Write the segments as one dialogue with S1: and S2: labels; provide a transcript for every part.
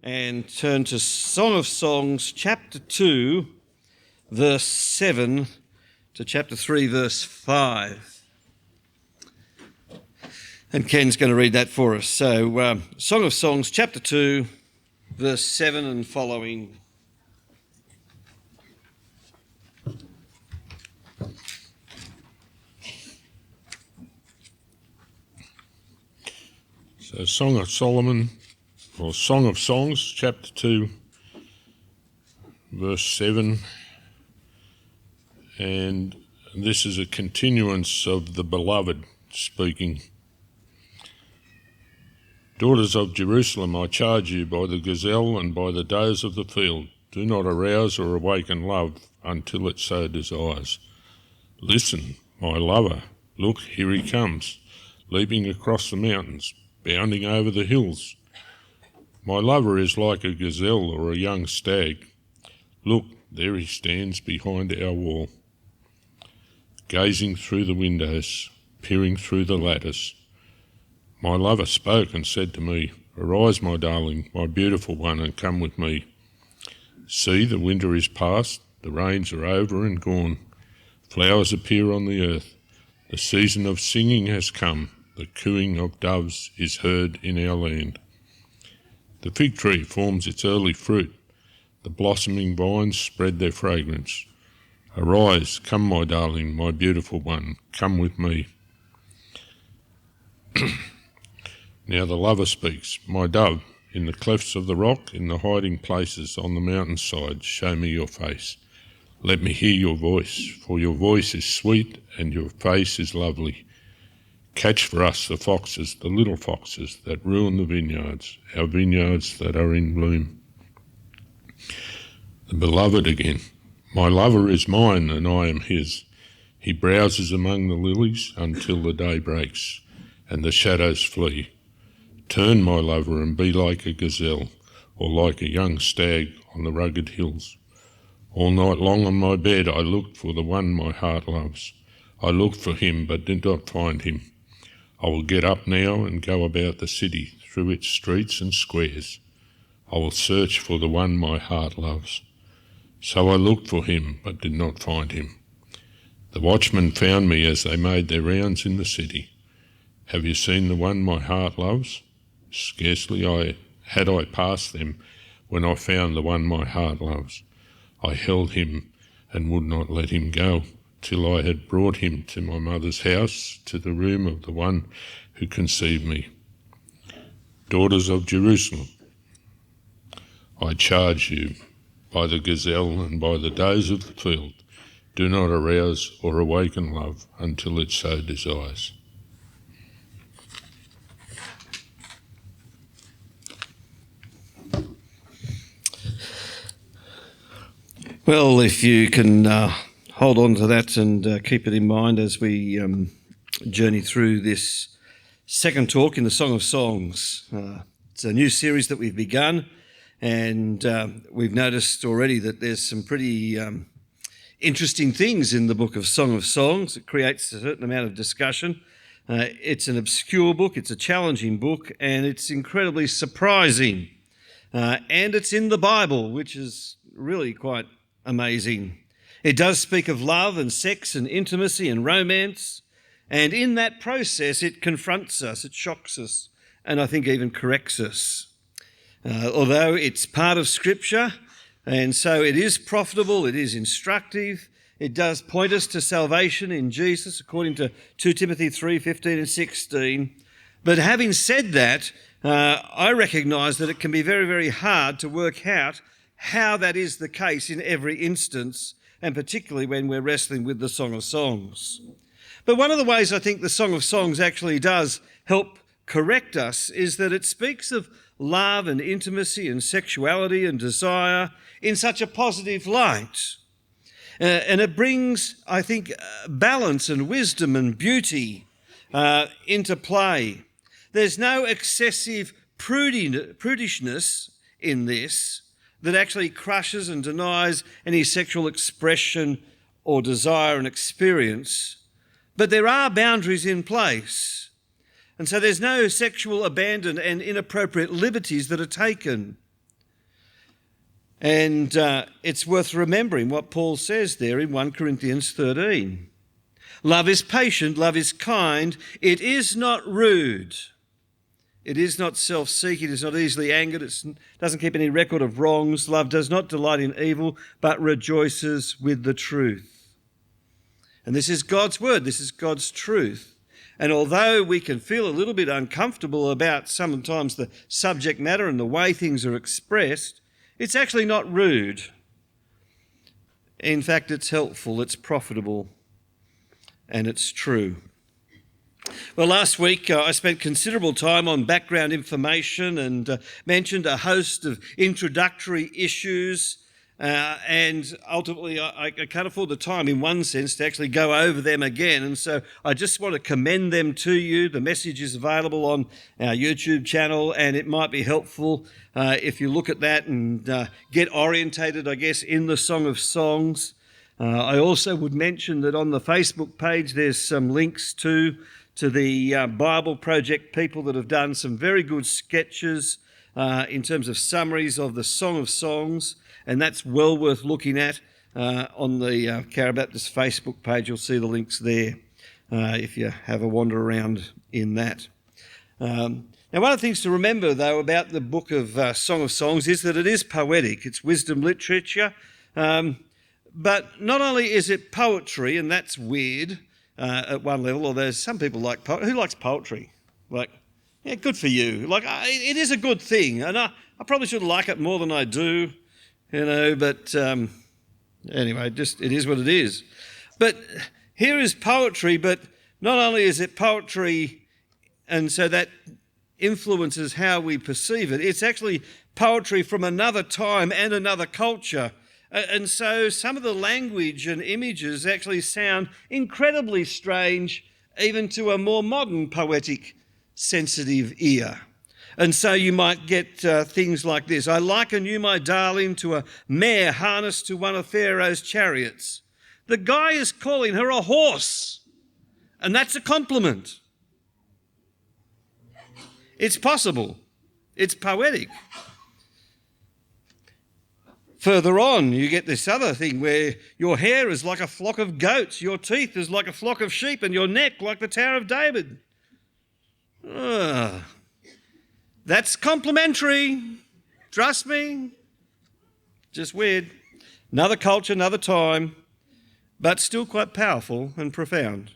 S1: and turn to Song of Songs, chapter 2, verse 7 to chapter 3, verse 5. And Ken's going to read that for us. So, Song of Songs, chapter 2, verse 7 and following.
S2: So Song of Solomon, or Song of Songs, chapter 2, verse 7. And this is a continuance of the beloved speaking. Daughters of Jerusalem, I charge you by the gazelle and by the does of the field, do not arouse or awaken love until it so desires. Listen, my lover, look, here he comes, leaping across the mountains, bounding over the hills. My lover is like a gazelle or a young stag. Look, there he stands behind our wall, gazing through the windows, peering through the lattice. My lover spoke and said to me, Arise, my darling, my beautiful one, and come with me. See, the winter is past, the rains are over and gone. Flowers appear on the earth. The season of singing has come. The cooing of doves is heard in our land. The fig tree forms its early fruit. The blossoming vines spread their fragrance. Arise, come, my darling, my beautiful one, come with me. Now the lover speaks, My dove, in the clefts of the rock, in the hiding places on the mountainside, show me your face. Let me hear your voice, for your voice is sweet and your face is lovely. Catch for us the foxes, the little foxes that ruin the vineyards, our vineyards that are in bloom. The beloved again, My lover is mine and I am his. He browses among the lilies until the day breaks and the shadows flee. Turn, my lover, and be like a gazelle, or like a young stag on the rugged hills. All night long on my bed I looked for the one my heart loves. I looked for him, but did not find him. I will get up now and go about the city, through its streets and squares. I will search for the one my heart loves. So I looked for him, but did not find him. The watchmen found me as they made their rounds in the city. Have you seen the one my heart loves? Scarcely had I passed them when I found the one my heart loves. I held him and would not let him go, till I had brought him to my mother's house, to the room of the one who conceived me. Daughters of Jerusalem, I charge you by the gazelle and by the does of the field, do not arouse or awaken love until it so desires.
S1: Well, if you can hold on to that and keep it in mind as we journey through this second talk in the Song of Songs. It's a new series that we've begun, and we've noticed already that there's some pretty interesting things in the book of Song of Songs. It creates a certain amount of discussion. It's an obscure book, it's a challenging book, and it's incredibly surprising. And it's in the Bible, which is really quite amazing. It does speak of love and sex and intimacy and romance, and in that process it confronts us, it shocks us, and I think even corrects us. Although it's part of Scripture, and so it is profitable, it is instructive, it does point us to salvation in Jesus according to 2 Timothy 3:15 and 16. But having said that, I recognise that it can be very, very hard to work out how that is the case in every instance, and particularly when we're wrestling with the Song of Songs. But one of the ways I think the Song of Songs actually does help correct us is that it speaks of love and intimacy and sexuality and desire in such a positive light. And it brings, I think, balance and wisdom and beauty into play. There's no excessive prudishness in this that actually crushes and denies any sexual expression or desire and experience. But there are boundaries in place. And so there's no sexual abandon and inappropriate liberties that are taken. And it's worth remembering what Paul says there in 1 Corinthians 13. Love is patient, love is kind, it is not rude. It is not self-seeking, it is not easily angered, it doesn't keep any record of wrongs. Love does not delight in evil, but rejoices with the truth. And this is God's word, this is God's truth. And although we can feel a little bit uncomfortable about sometimes the subject matter and the way things are expressed, it's actually not rude. In fact, it's helpful, it's profitable, and it's true. Well, last week I spent considerable time on background information and mentioned a host of introductory issues, and ultimately I can't afford the time in one sense to actually go over them again, and so I just want to commend them to you. The message is available on our YouTube channel, and it might be helpful if you look at that and get orientated, I guess, in the Song of Songs. I also would mention that on the Facebook page there's some links to the Bible Project people that have done some very good sketches in terms of summaries of the Song of Songs, and that's well worth looking at. On the Cowra Baptist Facebook page, you'll see the links there if you have a wander around in that. Now, one of the things to remember, though, about the book of Song of Songs is that it is poetic. It's wisdom literature. But not only is it poetry, and that's weird at one level, although some people like poetry. Who likes poetry? Like, yeah, good for you. Like, it is a good thing, and I probably should like it more than I do, but anyway, just it is what it is. But here is poetry, but not only is it poetry, and so that influences how we perceive it, it's actually poetry from another time and another culture. And so some of the language and images actually sound incredibly strange, even to a more modern poetic, sensitive ear. And so you might get things like this. I liken you, my darling, to a mare harnessed to one of Pharaoh's chariots. The guy is calling her a horse, and that's a compliment. It's possible. It's poetic. Further on, you get this other thing where your hair is like a flock of goats, your teeth is like a flock of sheep, and your neck like the Tower of David. That's complimentary. Trust me. Just weird. Another culture, another time, but still quite powerful and profound.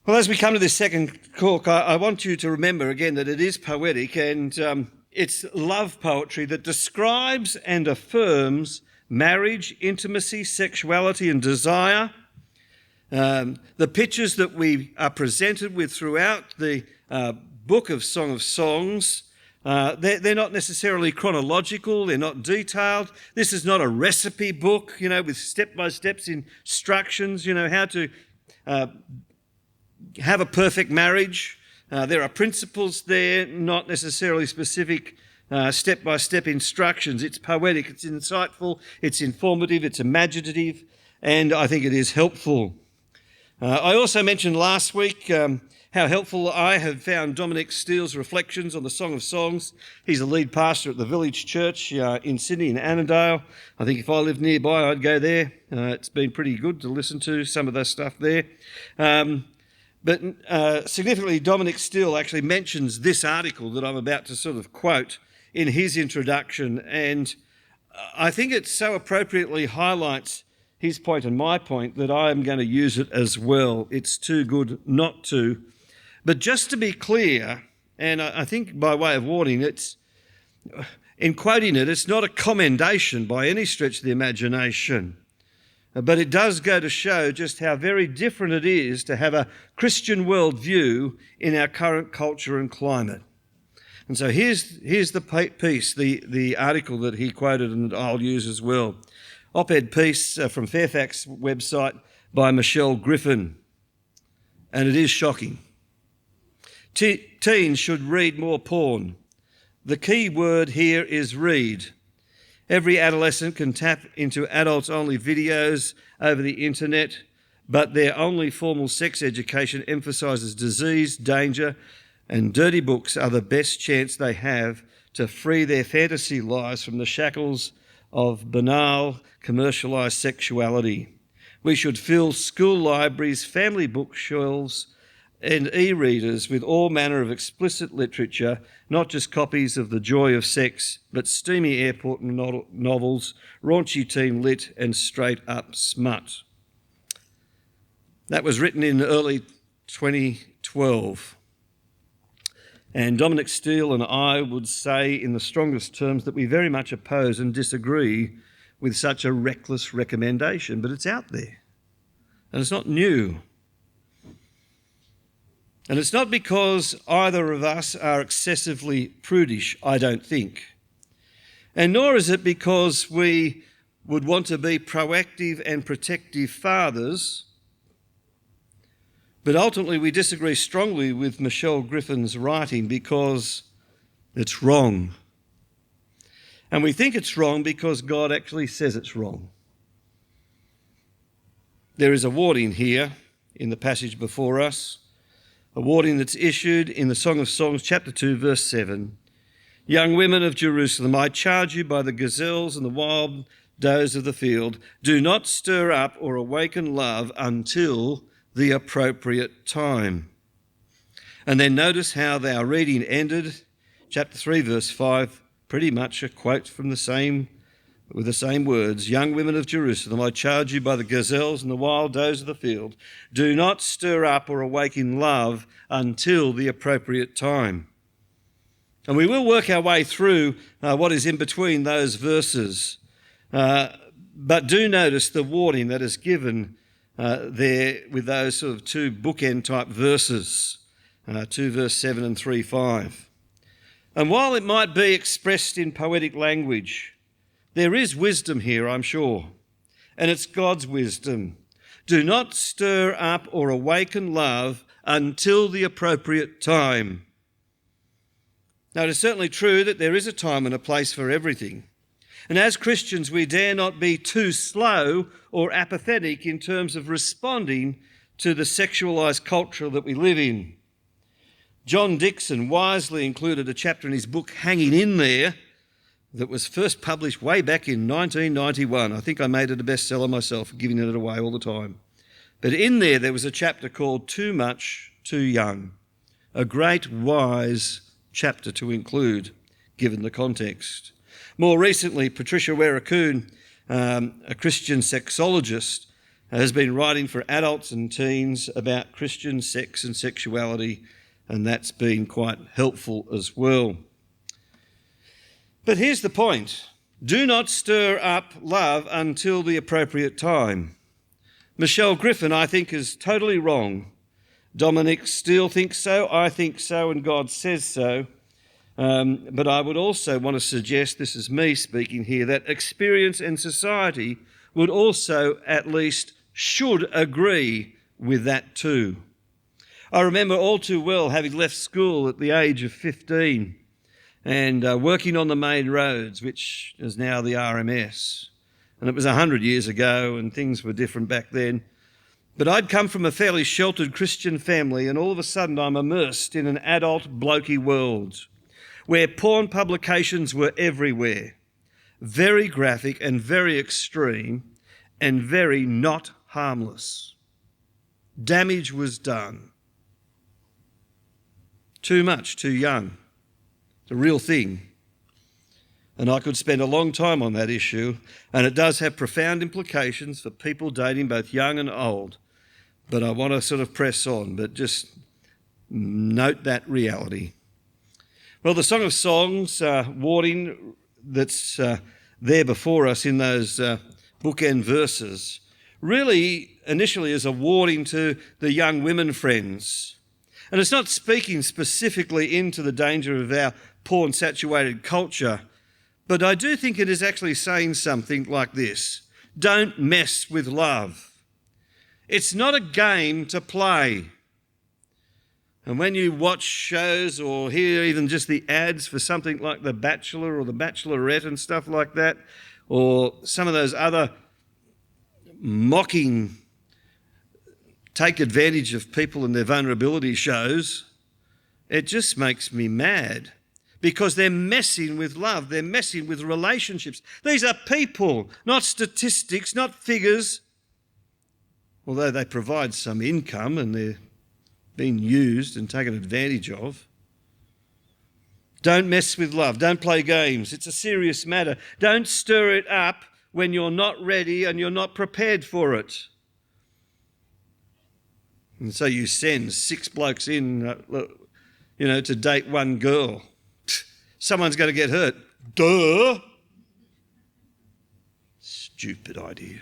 S1: Well, as we come to this second talk, I want you to remember again that it is poetic, and it's love poetry that describes and affirms marriage, intimacy, sexuality and desire. The pictures that we are presented with throughout the book of Song of Songs, they're not necessarily chronological, they're not detailed. This is not a recipe book, with step-by-step instructions, how to have a perfect marriage. There are principles there, not necessarily specific step-by-step instructions. It's poetic, it's insightful, it's informative, it's imaginative, and I think it is helpful. I also mentioned last week how helpful I have found Dominic Steele's reflections on the Song of Songs. He's a lead pastor at the Village Church in Sydney, in Annandale. I think if I lived nearby, I'd go there. It's been pretty good to listen to some of the stuff there. But significantly, Dominic Steele actually mentions this article that I'm about to sort of quote in his introduction, and I think it so appropriately highlights his point and my point that I am going to use it as well. It's too good not to. But just to be clear, and I think by way of warning, in quoting it, it's not a commendation by any stretch of the imagination. But it does go to show just how very different it is to have a Christian worldview in our current culture and climate. And so here's the piece, the article that he quoted and that I'll use as well. Op-ed piece from Fairfax website by Michelle Griffin. And it is shocking. Teens should read more porn. The key word here is read. Every adolescent can tap into adults-only videos over the internet, but their only formal sex education emphasises disease, danger, and dirty books are the best chance they have to free their fantasy lives from the shackles of banal, commercialised sexuality. We should fill school libraries, family bookshelves, and e-readers with all manner of explicit literature, not just copies of The Joy of Sex, but steamy airport novels, raunchy teen lit, and straight-up smut. That was written in early 2012. And Dominic Steele and I would say in the strongest terms that we very much oppose and disagree with such a reckless recommendation, but it's out there. And it's not new. And it's not because either of us are excessively prudish, I don't think. And nor is it because we would want to be proactive and protective fathers, but ultimately we disagree strongly with Michelle Griffin's writing because it's wrong. And we think it's wrong because God actually says it's wrong. There is a warning here in the passage before us, a warning that's issued in the Song of Songs, chapter 2, verse 7. Young women of Jerusalem, I charge you by the gazelles and the wild does of the field, do not stir up or awaken love until the appropriate time. And then notice how our reading ended, chapter 3, verse 5, pretty much a quote from with the same words. Young women of Jerusalem, I charge you by the gazelles and the wild does of the field, do not stir up or awaken love until the appropriate time. And we will work our way through what is in between those verses. But do notice the warning that is given there with those sort of two bookend type verses, 2 verse 7 and 3 5. And while it might be expressed in poetic language, there is wisdom here, I'm sure, and it's God's wisdom. Do not stir up or awaken love until the appropriate time. Now, it is certainly true that there is a time and a place for everything. And as Christians, we dare not be too slow or apathetic in terms of responding to the sexualised culture that we live in. John Dixon wisely included a chapter in his book, Hanging in There, that was first published way back in 1991. I think I made it a bestseller myself, giving it away all the time. But in there was a chapter called Too Much, Too Young, a great wise chapter to include, given the context. More recently, Patricia Wera-Coon, a Christian sexologist, has been writing for adults and teens about Christian sex and sexuality, and that's been quite helpful as well. But here's the point. Do not stir up love until the appropriate time. Michelle Griffin, I think, is totally wrong. Dominic Steele thinks so, I think so, and God says so. But I would also want to suggest, this is me speaking here, that experience and society would also at least should agree with that too. I remember all too well having left school at the age of 15 and working on the main roads, which is now the RMS. And it was 100 years ago and things were different back then. But I'd come from a fairly sheltered Christian family, and all of a sudden I'm immersed in an adult blokey world where porn publications were everywhere, very graphic and very extreme and very not harmless. Damage was done. Too much, too young. It's a real thing. And I could spend a long time on that issue, and it does have profound implications for people dating both young and old. But I want to sort of press on, but just note that reality. Well, the Song of Songs warning that's there before us in those bookend verses really initially is a warning to the young women friends. And it's not speaking specifically into the danger of our porn-saturated culture, but I do think it is actually saying something like this. Don't mess with love. It's not a game to play. And when you watch shows or hear even just the ads for something like The Bachelor or The Bachelorette and stuff like that, or some of those other mocking, take advantage of people and their vulnerability shows, it just makes me mad. because they're messing with love. They're messing with relationships. These are people, not statistics, not figures. Although they provide some income and they're being used and taken advantage of. Don't mess with love. Don't play games. It's a serious matter. Don't stir it up when you're not ready and you're not prepared for it. And so you send 6 blokes in, to date one girl. Someone's going to get hurt. Duh! Stupid idea.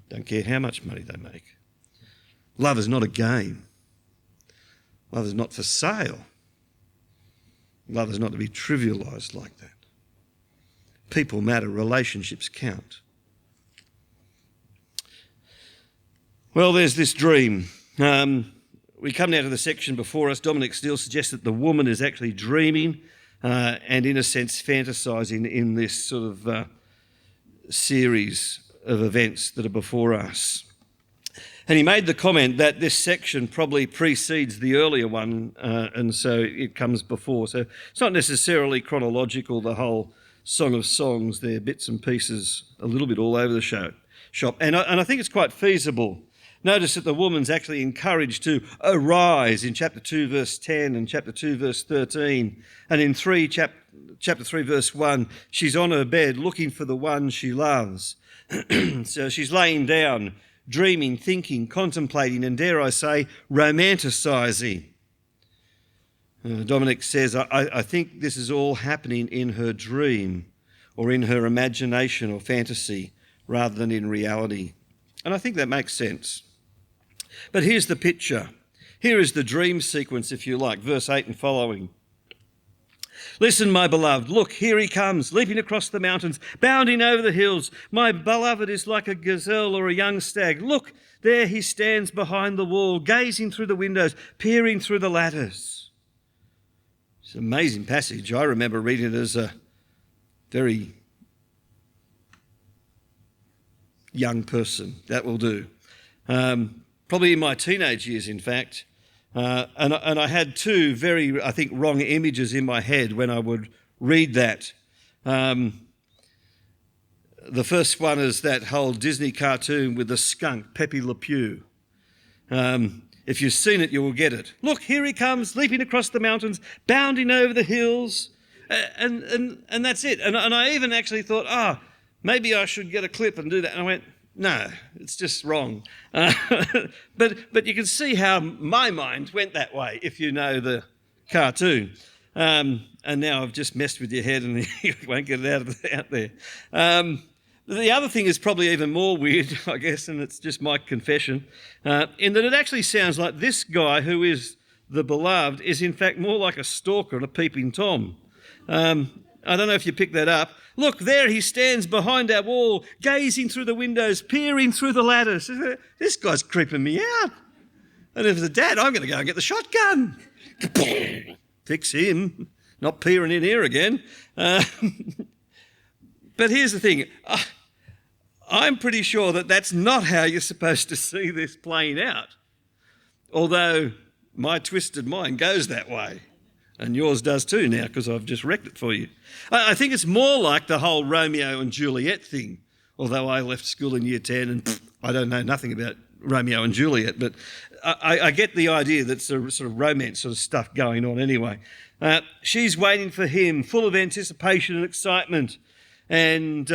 S1: Don't care how much money they make. Love is not a game. Love is not for sale. Love is not to be trivialised like that. People matter. Relationships count. Well, there's this dream. We come now to the section before us. Dominic Steele suggests that the woman is actually dreaming and, in a sense, fantasising in this sort of series of events that are before us. And he made the comment that this section probably precedes the earlier one, and so it comes before. So it's not necessarily chronological, the whole Song of Songs. There are bits and pieces a little bit all over the shop. And I think it's quite feasible. Notice that the woman's actually encouraged to arise in chapter 2, verse 10 and chapter 2, verse 13. And in chapter 3, verse 1, she's on her bed looking for the one she loves. So she's laying down, dreaming, thinking, contemplating, and dare I say, romanticising. Dominic says, I think this is all happening in her dream or in her imagination or fantasy rather than in reality. And I think that makes sense. But here's the picture. Here is the dream sequence, if you like, verse 8 and following. Listen, my beloved, look, here he comes, leaping across the mountains, bounding over the hills. My beloved is like a gazelle or a young stag. Look, there he stands behind the wall, gazing through the windows, peering through the lattice. It's an amazing passage. I remember reading it as a very young person. That will do. Probably in my teenage years, in fact. And I had 2 very, I think, wrong images in my head when I would read that. The first one is that whole Disney cartoon with the skunk, Pepe Le Pew. If you've seen it, you will get it. Look, here he comes, leaping across the mountains, bounding over the hills, and that's it. And I even actually thought, maybe I should get a clip and do that. And I went, no, it's just wrong. But you can see how my mind went that way if you know the cartoon. And now I've just messed with your head and you won't get it out there. The other thing is probably even more weird, I guess, and it's just my confession, in that it actually sounds like this guy who is the beloved is in fact more like a stalker and a peeping Tom. I don't know if you picked that up. Look, there he stands behind our wall, gazing through the windows, peering through the lattice. This guy's creeping me out. And if it's a dad, I'm going to go and get the shotgun. Fix him. Not peering in here again. But here's the thing. I'm pretty sure that that's not how you're supposed to see this playing out. Although my twisted mind goes that way. And yours does too now, because I've just wrecked it for you. I think it's more like the whole Romeo and Juliet thing, although I left school in year 10 and I don't know nothing about Romeo and Juliet, but I get the idea that sort of romance sort of stuff going on anyway. She's waiting for him, full of anticipation and excitement. And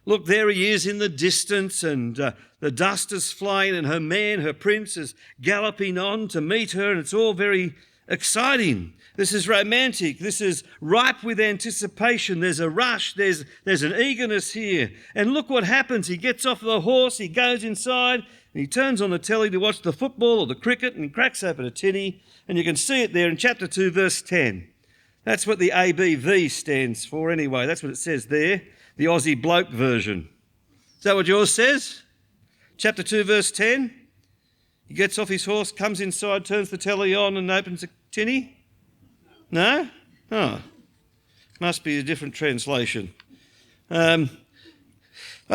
S1: look, there he is in the distance, and the dust is flying, and her man, her prince, is galloping on to meet her, and it's all very exciting. This is romantic. This is ripe with anticipation. There's a rush. There's an eagerness here. And look what happens. He gets off the horse. He goes inside. And he turns on the telly to watch the football or the cricket, and he cracks open a tinny. And you can see it there in chapter 2, verse 10. That's what the ABV stands for anyway. That's what it says there, the Aussie bloke version. Is that what yours says? Chapter 2, verse 10. He gets off his horse, comes inside, turns the telly on and opens a tinny. No? Oh, must be a different translation. I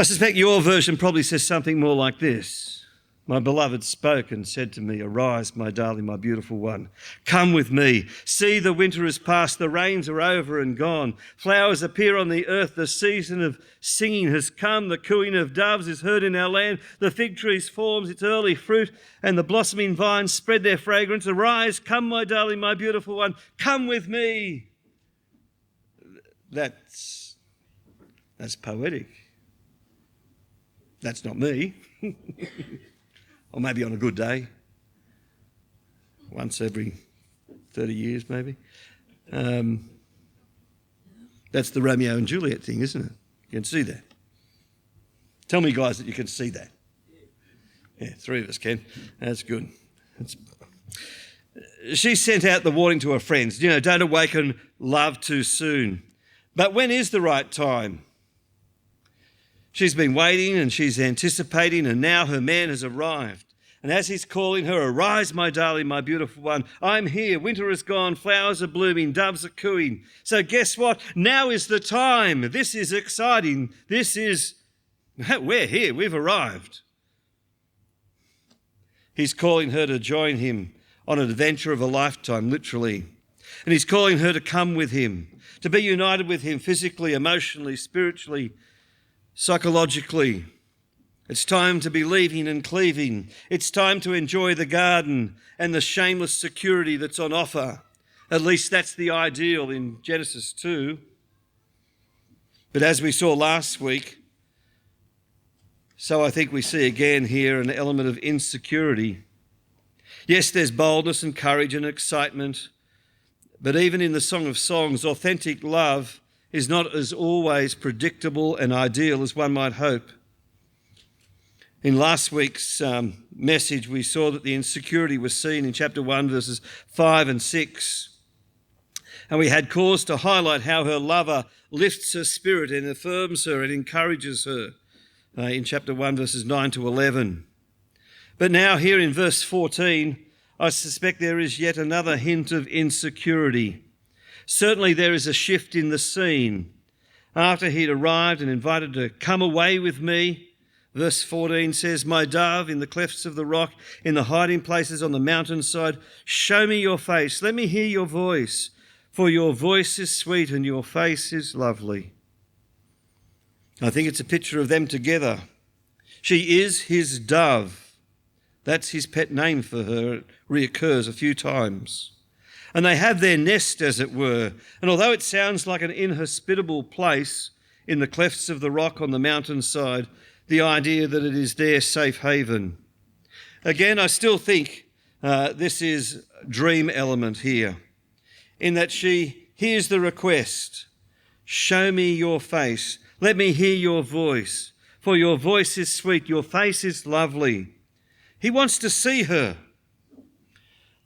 S1: suspect your version probably says something more like this. My beloved spoke and said to me, "Arise, my darling, my beautiful one. Come with me. See, the winter is past, the rains are over and gone. Flowers appear on the earth, the season of singing has come. The cooing of doves is heard in our land. The fig tree forms its early fruit, and the blossoming vines spread their fragrance. Arise, come, my darling, my beautiful one. Come with me." That's poetic. That's not me. Or maybe on a good day, once every 30 years maybe. That's the Romeo and Juliet thing, isn't it? You can see that. Tell me, guys, that you can see that. Yeah, 3 of us can. That's good. She sent out the warning to her friends, don't awaken love too soon. But when is the right time? She's been waiting and she's anticipating, and now her man has arrived. And as he's calling her, "Arise, my darling, my beautiful one. I'm here. Winter is gone. Flowers are blooming. Doves are cooing." So guess what? Now is the time. This is exciting. We're here. We've arrived. He's calling her to join him on an adventure of a lifetime, literally. And he's calling her to come with him, to be united with him physically, emotionally, spiritually, psychologically. It's time to be leaving and cleaving. It's time to enjoy the garden and the shameless security that's on offer. At least that's the ideal in Genesis 2. But as we saw last week, so I think we see again here an element of insecurity. Yes, there's boldness and courage and excitement, but even in the Song of Songs, authentic love is not as always predictable and ideal as one might hope. In last week's message, we saw that the insecurity was seen in chapter 1, verses 5 and 6. And we had cause to highlight how her lover lifts her spirit and affirms her and encourages her in chapter 1, verses 9 to 11. But now here in verse 14, I suspect there is yet another hint of insecurity. Certainly there is a shift in the scene. After he'd arrived and invited her to come away with me, verse 14 says, "My dove, in the clefts of the rock, in the hiding places on the mountainside, show me your face. Let me hear your voice, for your voice is sweet and your face is lovely." I think it's a picture of them together. She is his dove. That's his pet name for her. It reoccurs a few times. And they have their nest, as it were. And although it sounds like an inhospitable place in the clefts of the rock on the mountainside, the idea that it is their safe haven. Again, I still think this is dream element here, in that she hears the request, "Show me your face. Let me hear your voice. For your voice is sweet. Your face is lovely." He wants to see her.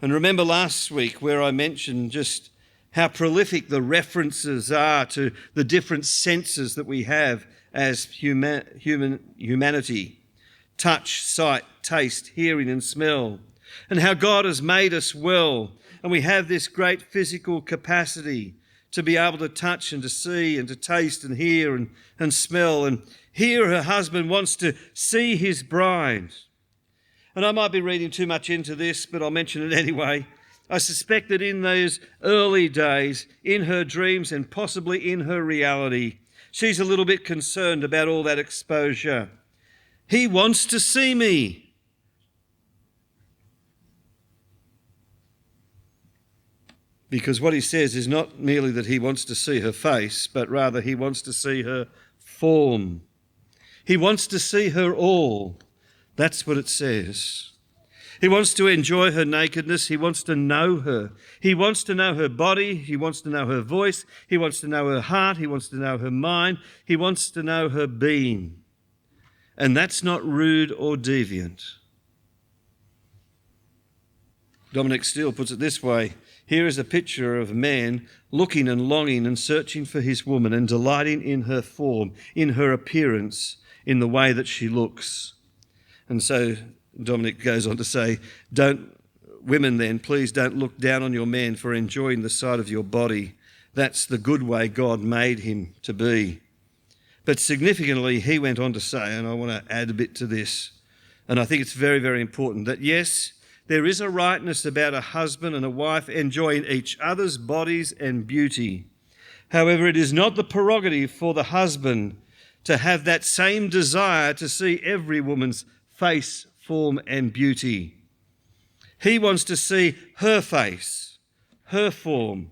S1: And remember last week where I mentioned just how prolific the references are to the different senses that we have as humanity. Touch, sight, taste, hearing and smell. And how God has made us well. And we have this great physical capacity to be able to touch and to see and to taste and hear and smell. And here her husband wants to see his bride. And I might be reading too much into this, but I'll mention it anyway. I suspect that in those early days, in her dreams and possibly in her reality, she's a little bit concerned about all that exposure. He wants to see me. Because what he says is not merely that he wants to see her face, but rather he wants to see her form. He wants to see her all. That's what it says. He wants to enjoy her nakedness. He wants to know her. He wants to know her body. He wants to know her voice. He wants to know her heart. He wants to know her mind. He wants to know her being. And that's not rude or deviant. Dominic Steele puts it this way. Here is a picture of a man looking and longing and searching for his woman and delighting in her form, in her appearance, in the way that she looks. And so Dominic goes on to say, women then, please don't look down on your man for enjoying the sight of your body. That's the good way God made him to be. But significantly, he went on to say, and I want to add a bit to this, And I think it's very, very important that, yes, there is a rightness about a husband and a wife enjoying each other's bodies and beauty. However, it is not the prerogative for the husband to have that same desire to see every woman's face, form and beauty. He wants to see her face, her form.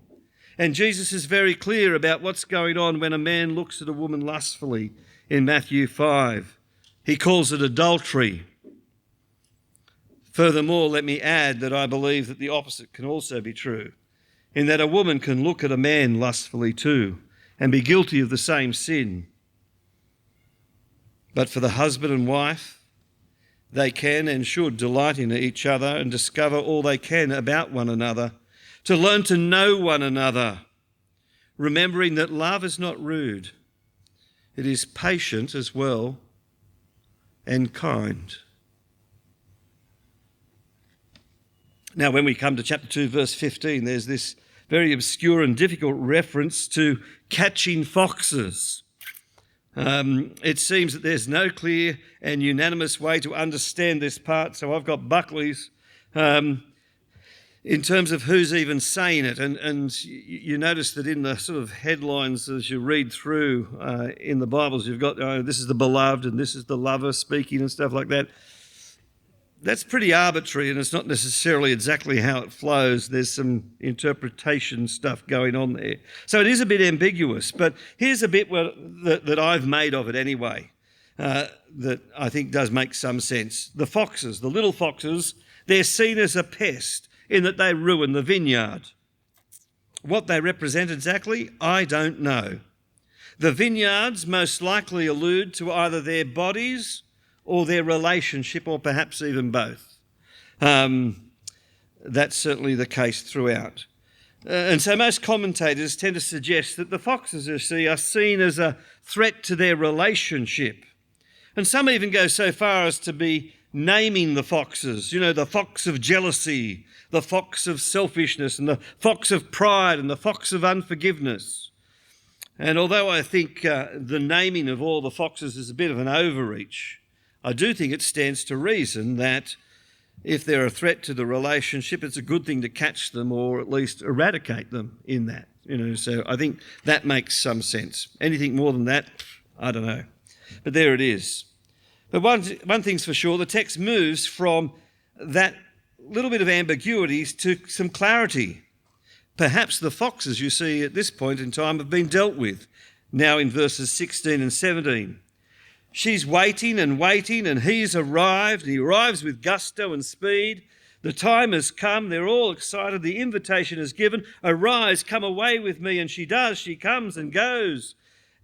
S1: And Jesus is very clear about what's going on when a man looks at a woman lustfully in Matthew 5. He calls it adultery. Furthermore, let me add that I believe that the opposite can also be true, in that a woman can look at a man lustfully too and be guilty of the same sin. But for the husband and wife, they can and should delight in each other and discover all they can about one another, to learn to know one another, remembering that love is not rude. It is patient as well and kind. Now, when we come to chapter 2, verse 15, there's this very obscure and difficult reference to catching foxes. It seems that there's no clear and unanimous way to understand this part, so I've got Buckley's in terms of who's even saying it. And you notice that in the sort of headlines as you read through in the Bibles, you've got, this is the beloved and this is the lover speaking and stuff like that. That's pretty arbitrary, and it's not necessarily exactly how it flows. There's some interpretation stuff going on there. So it is a bit ambiguous, but here's a bit that I've made of it anyway, that I think does make some sense. The foxes, the little foxes, they're seen as a pest in that they ruin the vineyard. What they represent exactly, I don't know. The vineyards most likely allude to either their bodies or their relationship, or perhaps even both. That's certainly the case throughout. And so most commentators tend to suggest that the foxes, you see, are seen as a threat to their relationship. And some even go so far as to be naming the foxes, the fox of jealousy, the fox of selfishness, and the fox of pride, and the fox of unforgiveness. And although I think the naming of all the foxes is a bit of an overreach, I do think it stands to reason that if they're a threat to the relationship, it's a good thing to catch them or at least eradicate them in that. So I think that makes some sense. Anything more than that, I don't know. But there it is. But one thing's for sure, the text moves from that little bit of ambiguity to some clarity. Perhaps the foxes you see at this point in time have been dealt with, now in verses 16 and 17. She's waiting, and he's arrived, and he arrives with gusto and speed. The time has come, they're all excited, the invitation is given, arise, come away with me, and she does, she comes and goes.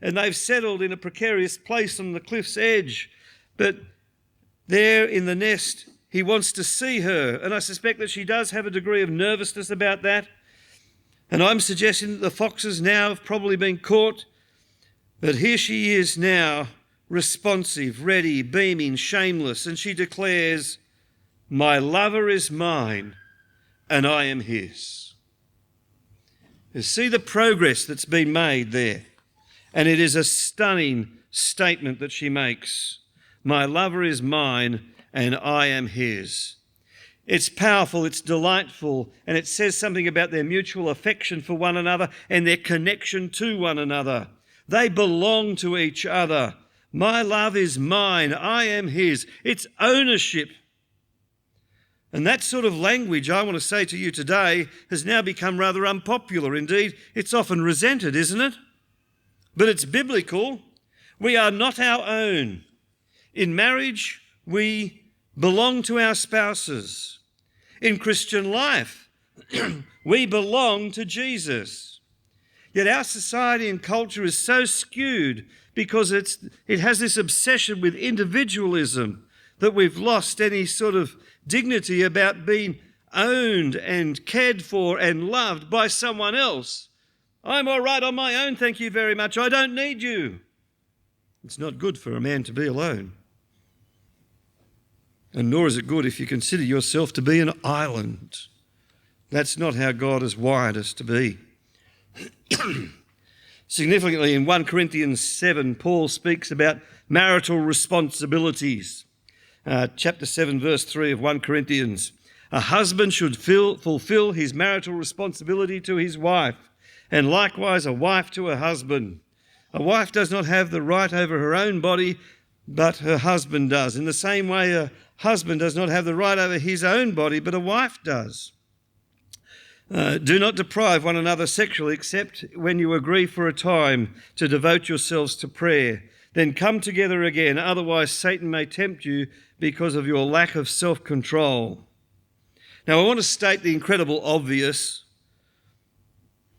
S1: And they've settled in a precarious place on the cliff's edge, but there in the nest, he wants to see her, and I suspect that she does have a degree of nervousness about that. And I'm suggesting that the foxes now have probably been caught, but here she is now, responsive, ready, beaming, shameless, and she declares, my lover is mine and I am his. You see the progress that's been made there, and it is a stunning statement that she makes. My lover is mine and I am his. It's powerful, it's delightful, and it says something about their mutual affection for one another and their connection to one another. They belong to each other. My love is mine, I am his. It's ownership. And that sort of language, I want to say to you today, has now become rather unpopular. Indeed, it's often resented, isn't it? But it's biblical. We are not our own. In marriage, we belong to our spouses. In Christian life, we belong to Jesus. Yet our society and culture is so skewed because it has this obsession with individualism that we've lost any sort of dignity about being owned and cared for and loved by someone else. I'm all right on my own, thank you very much. I don't need you. It's not good for a man to be alone. And nor is it good if you consider yourself to be an island. That's not how God has wired us to be. Significantly, in 1 Corinthians 7, Paul speaks about marital responsibilities. chapter 7, verse 3 of 1 Corinthians. A husband should fulfill his marital responsibility to his wife, and likewise a wife to her husband. A wife does not have the right over her own body, but her husband does. In the same way, a husband does not have the right over his own body, but a wife does. Do not deprive one another sexually, except when you agree for a time to devote yourselves to prayer. Then come together again, otherwise Satan may tempt you because of your lack of self-control. Now, I want to state the incredible obvious,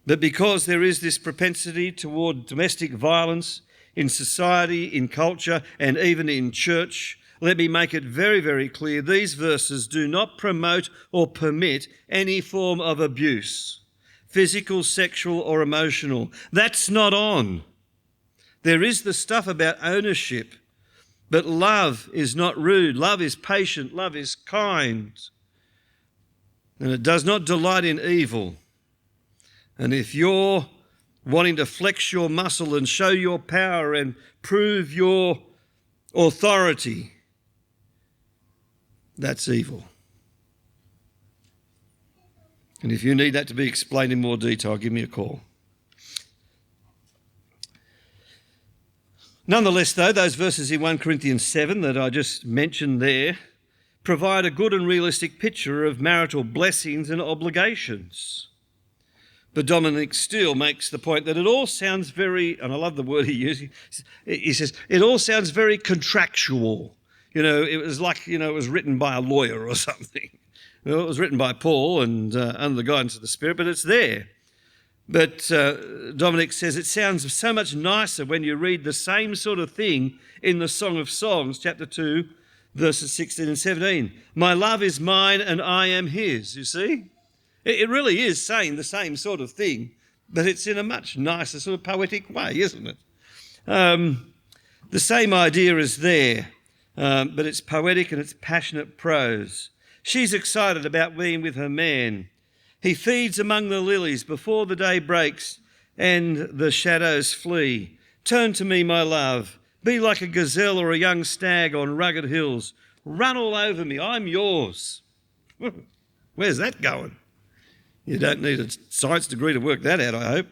S1: that because there is this propensity toward domestic violence in society, in culture, and even in church, let me make it very, very clear, these verses do not promote or permit any form of abuse, physical, sexual, or emotional. That's not on. There is the stuff about ownership, but love is not rude. Love is patient. Love is kind. And it does not delight in evil. And if you're wanting to flex your muscle and show your power and prove your authority, that's evil. And if you need that to be explained in more detail, give me a call. Nonetheless, though, those verses in 1 Corinthians 7 that I just mentioned there provide a good and realistic picture of marital blessings and obligations. But Dominic Steele makes the point that it all sounds very, and I love the word he uses, he says, it all sounds very contractual. It was like, it was written by a lawyer or something. Well, it was written by Paul and under the guidance of the Spirit, but it's there. But Dominic says it sounds so much nicer when you read the same sort of thing in the Song of Songs, chapter 2, verses 16 and 17. My love is mine and I am his, you see? It really is saying the same sort of thing, but it's in a much nicer sort of poetic way, isn't it? The same idea is there, but it's poetic and it's passionate prose. She's excited about being with her man. He feeds among the lilies before the day breaks and the shadows flee. Turn to me, my love. Be like a gazelle or a young stag on rugged hills. Run all over me. I'm yours. Where's that going? You don't need a science degree to work that out, I hope.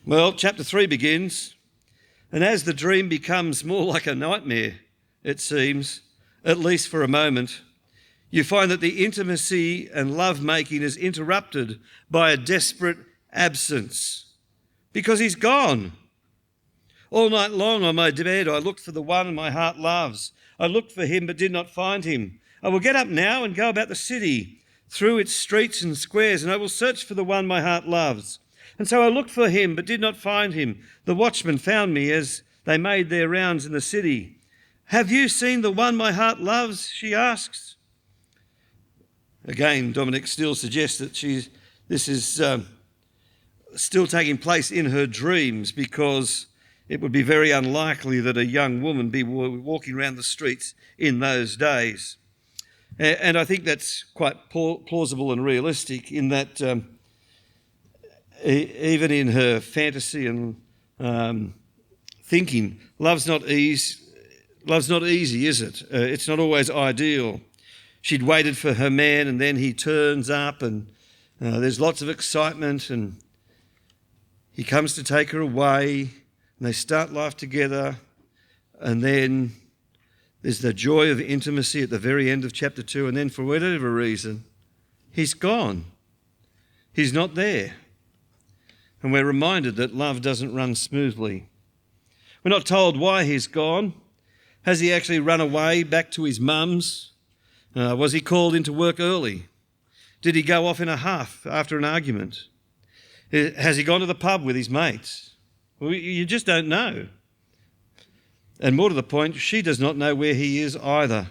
S1: Well, chapter 3 begins, and as the dream becomes more like a nightmare, it seems, at least for a moment, you find that the intimacy and love-making is interrupted by a desperate absence because he's gone. All night long on my bed I looked for the one my heart loves. I looked for him but did not find him. I will get up now and go about the city, through its streets and squares, and I will search for the one my heart loves. And so I looked for him but did not find him. The watchmen found me as they made their rounds in the city. Have you seen the one my heart loves? She asks. Again, Dominic Steele suggests that this is still taking place in her dreams because it would be very unlikely that a young woman be walking around the streets in those days. And I think that's quite plausible and realistic in that even in her fantasy and thinking, love's not easy, is it? It's not always ideal. She'd waited for her man and then he turns up and there's lots of excitement and he comes to take her away and they start life together, and then there's the joy of intimacy at the very end of chapter 2, and then for whatever reason, he's gone. He's not there. And we're reminded that love doesn't run smoothly. We're not told why he's gone. Has he actually run away back to his mum's? Was he called into work early? Did he go off in a huff after an argument? Has he gone to the pub with his mates? Well, you just don't know. And more to the point, she does not know where he is either.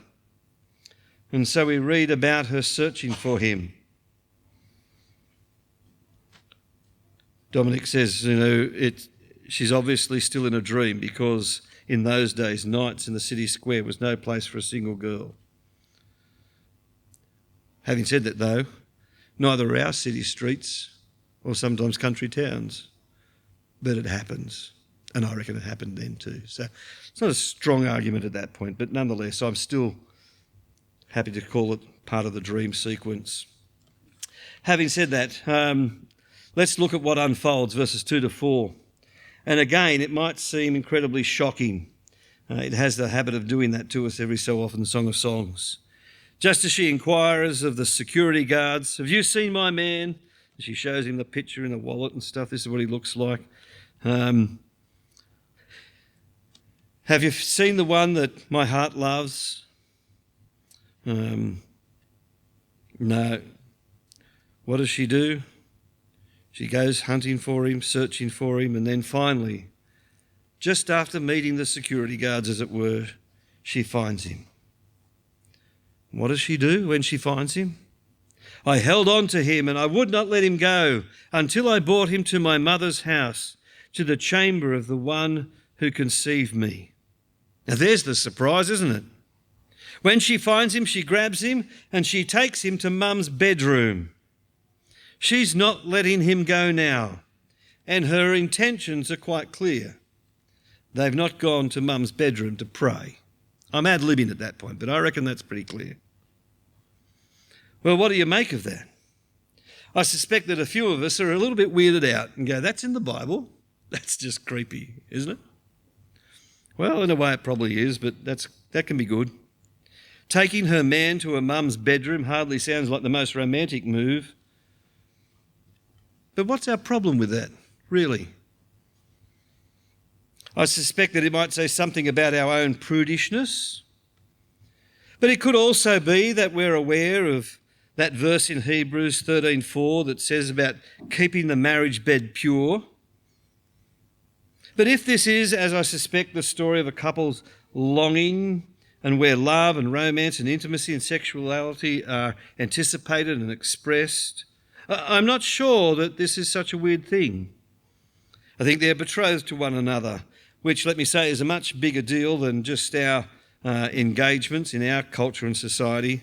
S1: And so we read about her searching for him. Dominic says, she's obviously still in a dream because in those days, nights in the city square was no place for a single girl. Having said that, though, neither are our city streets or sometimes country towns, but it happens. And I reckon it happened then too. So it's not a strong argument at that point, but nonetheless, I'm still happy to call it part of the dream sequence. Having said that, let's look at what unfolds, verses 2 to 4. And again, it might seem incredibly shocking. It has the habit of doing that to us every so often, the Song of Songs. Just as she inquires of the security guards, "Have you seen my man?" She shows him the picture in the wallet and stuff. This is what he looks like. "Have you seen the one that my heart loves?" No. What does she do? She goes hunting for him, searching for him, and then finally, just after meeting the security guards, as it were, she finds him. What does she do when she finds him? "I held on to him and I would not let him go until I brought him to my mother's house, to the chamber of the one who conceived me." Now there's the surprise, isn't it? When she finds him, she grabs him and she takes him to Mum's bedroom. She's not letting him go now, and her intentions are quite clear. They've not gone to Mum's bedroom to pray. I'm ad-libbing at that point, but I reckon that's pretty clear. Well, what do you make of that? I suspect that a few of us are a little bit weirded out and go, "That's in the Bible? That's just creepy, isn't it?" Well, in a way it probably is, but that can be good. Taking her man to her mum's bedroom hardly sounds like the most romantic move. But what's our problem with that, really? I suspect that it might say something about our own prudishness. But it could also be that we're aware of that verse in Hebrews 13:4 that says about keeping the marriage bed pure. But if this is, as I suspect, the story of a couple's longing and where love and romance and intimacy and sexuality are anticipated and expressed, I'm not sure that this is such a weird thing. I think they're betrothed to one another, which, let me say, is a much bigger deal than just our engagements in our culture and society.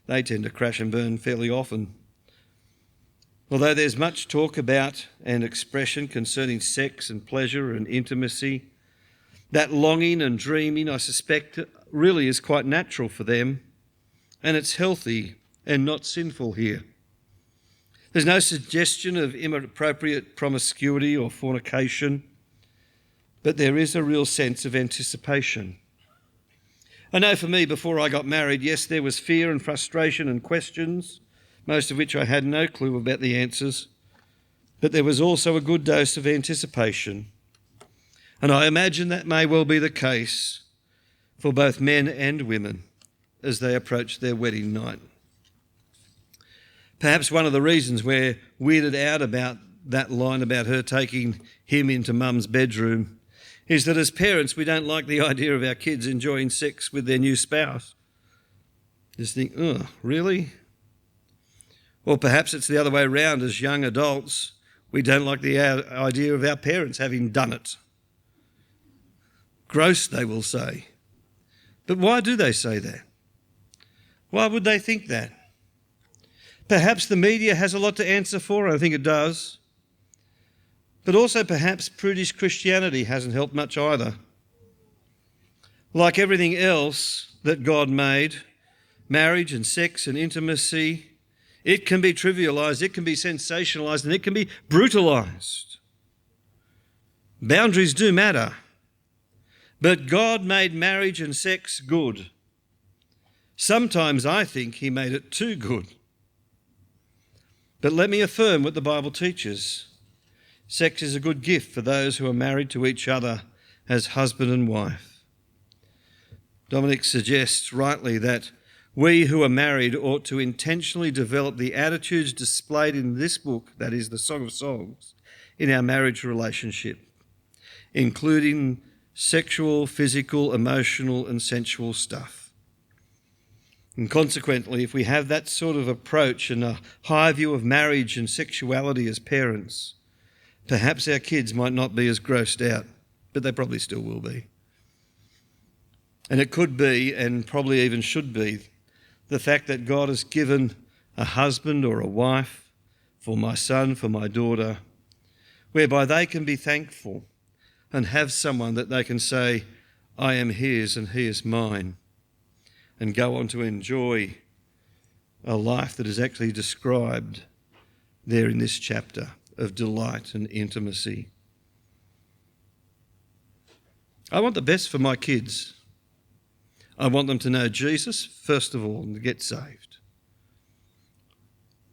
S1: They tend to crash and burn fairly often. Although there's much talk about and expression concerning sex and pleasure and intimacy, that longing and dreaming, I suspect, really is quite natural for them, and it's healthy and not sinful here. There's no suggestion of inappropriate promiscuity or fornication, but there is a real sense of anticipation. I know for me, before I got married, yes, there was fear and frustration and questions, most of which I had no clue about the answers, but there was also a good dose of anticipation. And I imagine that may well be the case for both men and women as they approach their wedding night. Perhaps one of the reasons we're weirded out about that line about her taking him into Mum's bedroom is that as parents we don't like the idea of our kids enjoying sex with their new spouse. Just think, oh, really? Or perhaps it's the other way around. As young adults, we don't like the idea of our parents having done it. Gross, they will say. But why do they say that? Why would they think that? Perhaps the media has a lot to answer for, I think it does. But also perhaps prudish Christianity hasn't helped much either. Like everything else that God made, marriage and sex and intimacy, it can be trivialised, it can be sensationalised, and it can be brutalised. Boundaries do matter. But God made marriage and sex good. Sometimes I think he made it too good. But let me affirm what the Bible teaches. Sex is a good gift for those who are married to each other as husband and wife. Dominic suggests rightly that we who are married ought to intentionally develop the attitudes displayed in this book, that is the Song of Songs, in our marriage relationship, including sexual, physical, emotional and sensual stuff. And consequently, if we have that sort of approach and a high view of marriage and sexuality as parents, perhaps our kids might not be as grossed out, but they probably still will be. And it could be, and probably even should be, the fact that God has given a husband or a wife for my son, for my daughter, whereby they can be thankful and have someone that they can say, I am his and he is mine, and go on to enjoy a life that is actually described there in this chapter of delight and intimacy. I want the best for my kids. I want them to know Jesus, first of all, and to get saved.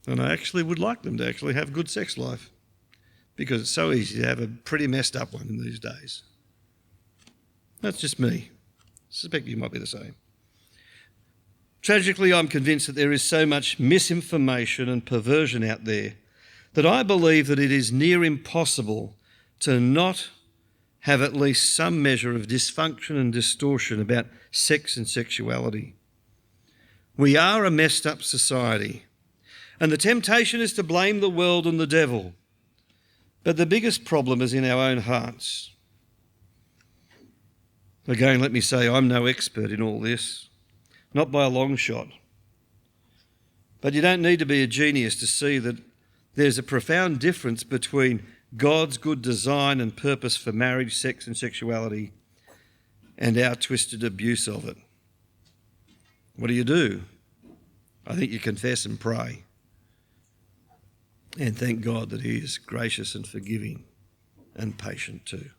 S1: And I actually would like them to actually have a good sex life, because it's so easy to have a pretty messed up one in these days. That's just me. I suspect you might be the same. Tragically, I'm convinced that there is so much misinformation and perversion out there that I believe that it is near impossible to not have at least some measure of dysfunction and distortion about sex and sexuality. We are a messed up society, and the temptation is to blame the world and the devil. But the biggest problem is in our own hearts. Again, let me say I'm no expert in all this, not by a long shot. But you don't need to be a genius to see that there's a profound difference between God's good design and purpose for marriage, sex and sexuality, and our twisted abuse of it. What do? I think you confess and pray. And thank God that he is gracious and forgiving and patient too.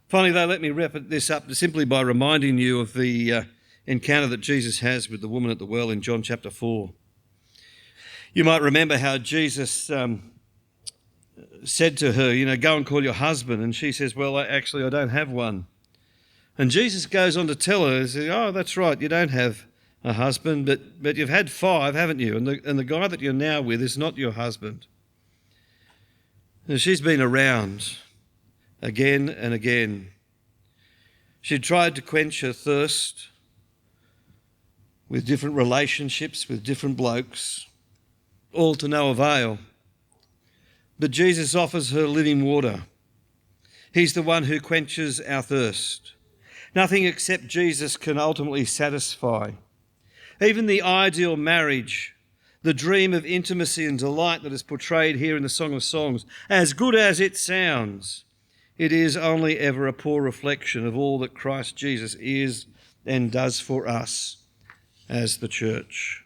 S1: Finally, though, let me wrap this up simply by reminding you of the encounter that Jesus has with the woman at the well in John chapter 4. You might remember how Jesus said to her, go and call your husband. And she says, well, actually, I don't have one. And Jesus goes on to tell her, oh, that's right, you don't have a husband, but you've had 5, haven't you? And the guy that you're now with is not your husband. And she's been around again and again. She tried to quench her thirst with different relationships, with different blokes, all to no avail. But Jesus offers her living water. He's the one who quenches our thirst. Nothing except Jesus can ultimately satisfy. Even the ideal marriage, the dream of intimacy and delight that is portrayed here in the Song of Songs, as good as it sounds, it is only ever a poor reflection of all that Christ Jesus is and does for us as the church.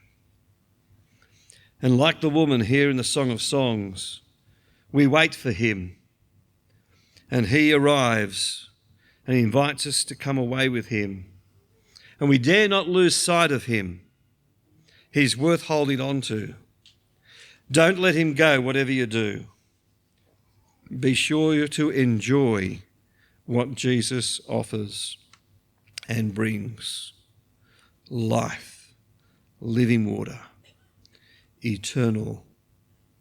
S1: And like the woman here in the Song of Songs, we wait for him, and he arrives and he invites us to come away with him. And we dare not lose sight of him. He's worth holding on to. Don't let him go, whatever you do. Be sure to enjoy what Jesus offers and brings: life, living water, eternal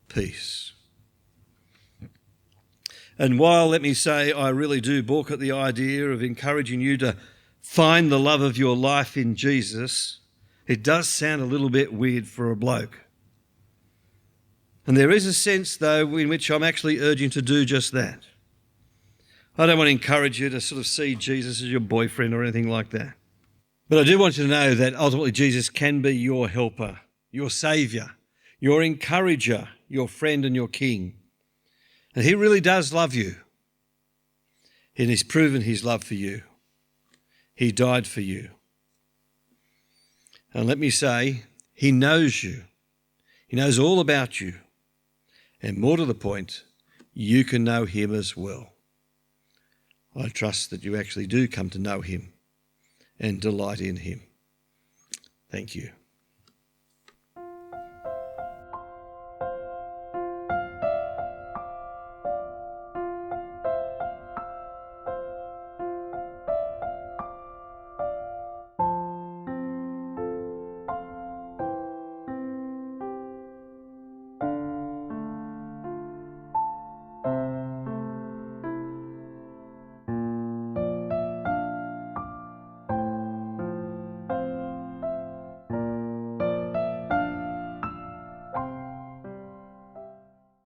S1: peace. And while, let me say, I really do balk at the idea of encouraging you to find the love of your life in Jesus, it does sound a little bit weird for a bloke. And there is a sense, though, in which I'm actually urging to do just that. I don't want to encourage you to sort of see Jesus as your boyfriend or anything like that. But I do want you to know that ultimately Jesus can be your helper, your saviour, your encourager, your friend and your king. And he really does love you. And he's proven his love for you. He died for you. And let me say, he knows you. He knows all about you. And more to the point, you can know him as well. I trust that you actually do come to know him and delight in him. Thank you.